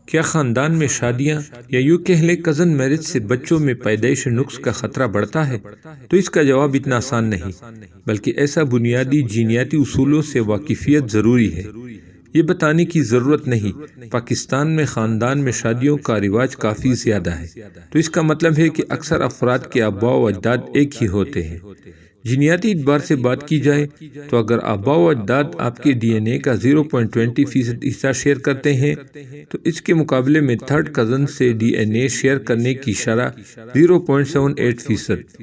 کیا خاندان میں شادیاں یا یوں کہہ لیں کزن میرج سے بچوں میں پیدائش نقص کا خطرہ بڑھتا ہے؟ تو اس کا جواب اتنا آسان نہیں، بلکہ ایسا بنیادی جینیاتی اصولوں سے واقفیت ضروری ہے۔ یہ بتانے کی ضرورت نہیں پاکستان میں خاندان میں شادیوں کا رواج کافی زیادہ ہے، تو اس کا مطلب ہے کہ اکثر افراد کے آباء و اجداد ایک ہی ہوتے ہیں۔ جینیاتی اعتبار سے بات کی جائے تو اگر آباء و اجداد آپ کے ڈی این اے کا 0.20% حصہ شیئر کرتے ہیں تو اس کے مقابلے میں تھرڈ کزن سے ڈی این اے شیئر کرنے کی شرح 0.78%،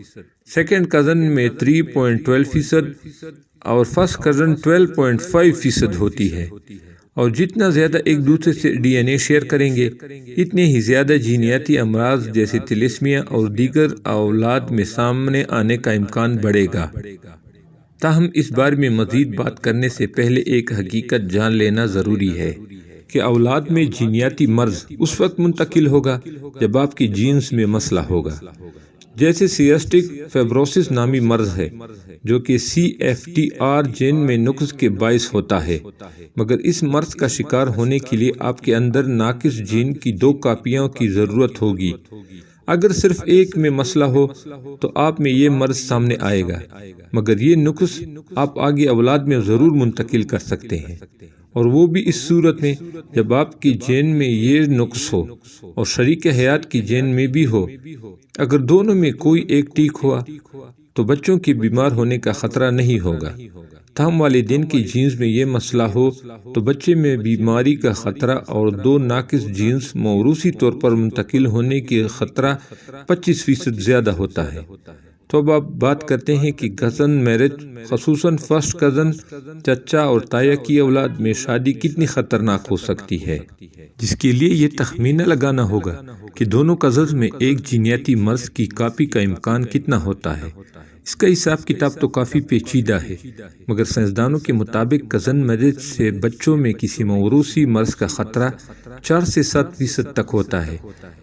سیکنڈ کزن میں 3.12% اور فرسٹ کزن 12.5% ہوتی ہے۔ اور جتنا زیادہ ایک دوسرے سے ڈی این اے شیئر کریں گے اتنے ہی زیادہ جینیاتی امراض جیسے تلیسمیا اور دیگر اولاد میں سامنے آنے کا امکان بڑھے گا۔ تاہم اس بارے میں مزید بات کرنے سے پہلے ایک حقیقت جان لینا ضروری ہے کہ اولاد میں جینیاتی مرض اس وقت منتقل ہوگا جب آپ کی جینز میں مسئلہ ہوگا، جیسے سیسٹک فائبروسس نامی مرض ہے جو کہ CFTR جین میں نقص کے باعث ہوتا ہے، مگر اس مرض کا شکار ہونے کے لیے آپ کے اندر ناقص جین کی 2 کاپیوں کی ضرورت ہوگی۔ اگر صرف ایک میں مسئلہ ہو تو آپ میں یہ مرض سامنے آئے گا، مگر یہ نقص آپ آگے اولاد میں ضرور منتقل کر سکتے ہیں، اور وہ بھی اس صورت میں جب آپ کی جین میں یہ نقص ہو اور شریک حیات کی جین میں بھی ہو۔ اگر دونوں میں کوئی ایک ٹھیک ہوا تو بچوں کے بیمار ہونے کا خطرہ نہیں ہوگا، تاہم والدین کی جینز میں یہ مسئلہ ہو تو بچے میں بیماری کا خطرہ اور 2 ناقص جینز موروثی طور پر منتقل ہونے کی خطرہ 25% زیادہ ہوتا ہے۔ تو اب آپ بات کرتے ہیں کہ کزن میرج خصوصاً فرسٹ کزن، چچا اور تایا کی اولاد میں شادی کتنی خطرناک ہو سکتی ہے، جس کے لیے یہ تخمینہ لگانا ہوگا کہ دونوں کزنز میں ایک جینیاتی مرض کی کاپی کا امکان کتنا ہوتا ہے۔ اس کا حساب کتاب تو کافی پیچیدہ ہے، مگر سائنسدانوں کے مطابق کزن میرج سے بچوں میں کسی موروثی مرض کا خطرہ 4 سے 7% تک ہوتا ہے،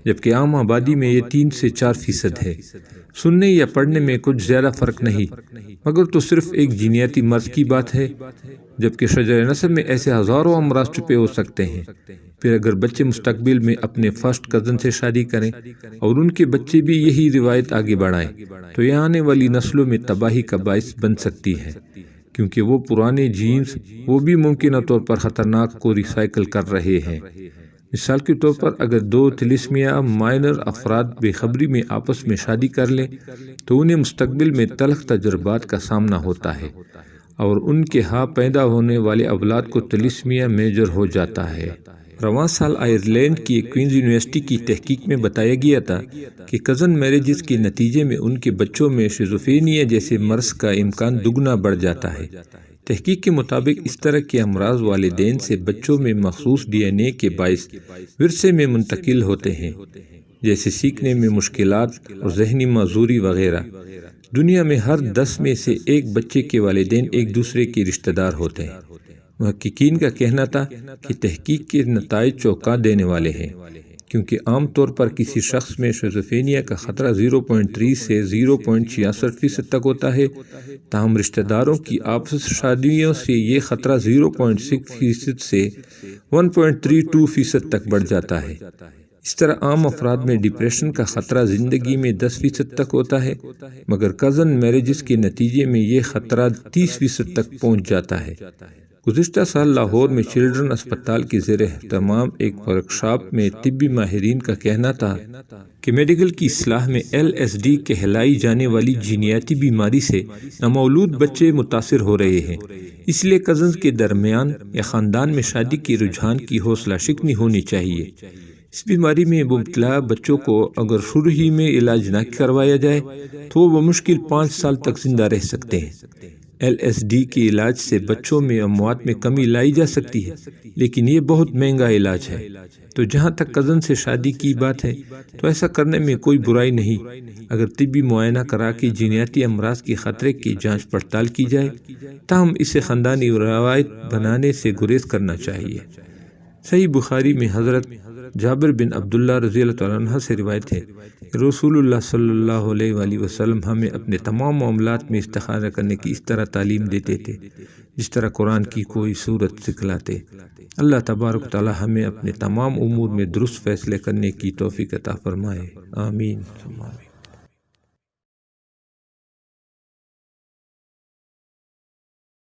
جبکہ عام آبادی میں یہ 3 سے 4% ہے۔ سننے یا پڑھنے میں کچھ زیادہ فرق نہیں، مگر تو صرف ایک جینیاتی مرض کی بات ہے، جبکہ شجرہ نسب میں ایسے ہزاروں امراض چھپے ہو سکتے ہیں۔ پھر اگر بچے مستقبل میں اپنے فرسٹ کزن سے شادی کریں اور ان کے بچے بھی یہی روایت آگے بڑھائیں تو یہ آنے والی نسلوں میں تباہی کا باعث بن سکتی ہے، کیونکہ وہ پرانے جینز وہ بھی ممکنہ طور پر خطرناک کو ریسائیکل کر رہے ہیں۔ مثال کے طور پر اگر 2 تلیسمیا مائنر افراد بے خبری میں آپس میں شادی کر لیں تو انہیں مستقبل میں تلخ تجربات کا سامنا ہوتا ہے، اور ان کے ہاں پیدا ہونے والے اولاد کو تلیسمیا میجر ہو جاتا ہے۔ رواں سال آئرلینڈ کی کوئنز یونیورسٹی کی تحقیق میں بتایا گیا تھا کہ کزن میرجز کے نتیجے میں ان کے بچوں میں شیزوفرینیا جیسے مرض کا امکان دگنا بڑھ جاتا ہے۔ تحقیق کے مطابق اس طرح کے امراض والدین سے بچوں میں مخصوص ڈی این اے کے باعث ورثے میں منتقل ہوتے ہیں، جیسے سیکھنے میں مشکلات اور ذہنی معذوری وغیرہ۔ دنیا میں ہر 10 میں سے 1 بچے کے والدین ایک دوسرے کے رشتہ دار ہوتے ہیں۔ محققین کا کہنا تھا کہ تحقیق کے نتائج چونکا دینے والے ہیں، کیونکہ عام طور پر کسی شخص میں شیزوفرینیا کا خطرہ 0.3 سے 0.66% تک ہوتا ہے، تاہم رشتہ داروں کی آپس شادیوں سے یہ خطرہ 0.6% سے 1.32% تک بڑھ جاتا ہے۔ اس طرح عام افراد میں ڈپریشن کا خطرہ زندگی میں 10% تک ہوتا ہے، مگر کزن میرجز کے نتیجے میں یہ خطرہ 30% تک پہنچ جاتا ہے۔ گزشتہ سال لاہور میں چلڈرن اسپتال کے زیر اہتمام ایک ورکشاپ میں طبی ماہرین کا کہنا تھا کہ میڈیکل کی اصطلاح میں LSD کہلائی جانے والی جینیاتی بیماری سے نامولود بچے متاثر ہو رہے ہیں، اس لیے کزنز کے درمیان یا خاندان میں شادی کے رجحان کی حوصلہ شکنی ہونی چاہیے۔ اس بیماری میں مبتلا بچوں کو اگر شروع ہی میں علاج نہ کروایا جائے تو وہ بمشکل 5 سال تک زندہ رہ سکتے ہیں۔ LSD کے علاج سے بچوں میں اموات میں کمی لائی جا سکتی ہے، لیکن یہ بہت مہنگا علاج ہے۔ تو جہاں تک کزن سے شادی کی بات ہے تو ایسا کرنے میں کوئی برائی نہیں اگر طبی معائنہ کرا کے جینیاتی امراض کے خطرے کی جانچ پڑتال کی جائے، تاہم اسے خاندانی روایت بنانے سے گریز کرنا چاہیے۔ صحیح بخاری میں حضرت جابر بن عبداللہ رضی اللہ تعالیٰ عنہ سے روایت ہے کہ رسول اللہ صلی اللہ علیہ وآلہ وسلم ہمیں اپنے تمام معاملات میں استخارہ کرنے کی اس طرح تعلیم دیتے تھے جس طرح قرآن کی کوئی صورت سکھلاتے۔ اللہ تبارک تعالیٰ ہمیں اپنے تمام امور میں درست فیصلے کرنے کی توفیق عطا فرمائے، آمین۔